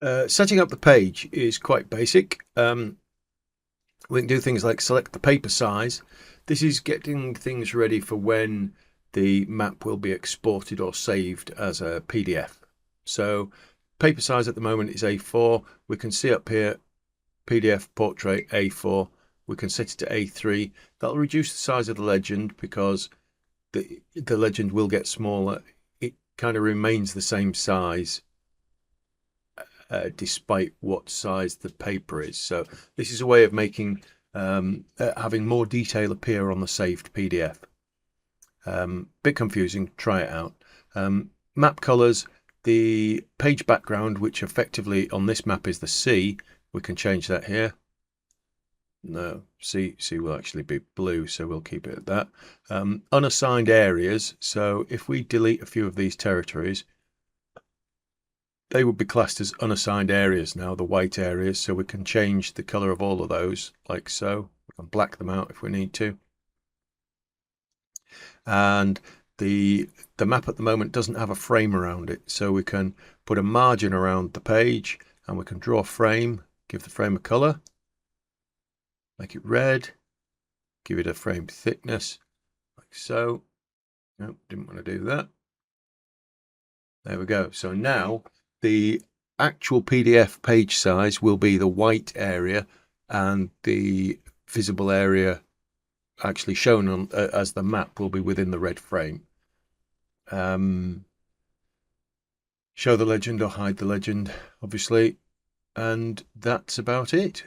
Setting up the page is quite basic. We can do things like select the paper size. This is getting things ready for when the map will be exported or saved as a PDF. So paper size at the moment is A4. We can see up here PDF portrait A4. We can set it to A3. That'll reduce the size of the legend because the legend will get smaller. It kind of remains the same size despite what size the paper is. So this is a way of making having more detail appear on the saved PDF. Bit confusing, try it out. Map colors, the page background, which effectively on this map is the sea, we can change that here. No, sea will actually be blue, so we'll keep it at that. Unassigned areas, so if we delete a few of these territories, they would be classed as unassigned areas now, the white areas, so we can change the color of all of those like so. We can black them out if we need to. And the map at the moment doesn't have a frame around it, so we can put a margin around the page and we can draw a frame, give the frame a color, make it red, give it a frame thickness like so. Nope, didn't want to do that. There we go. So now the actual PDF page size will be the white area, and the visible area actually shown on as the map will be within the red frame. Show the legend or hide the legend, obviously, and that's about it.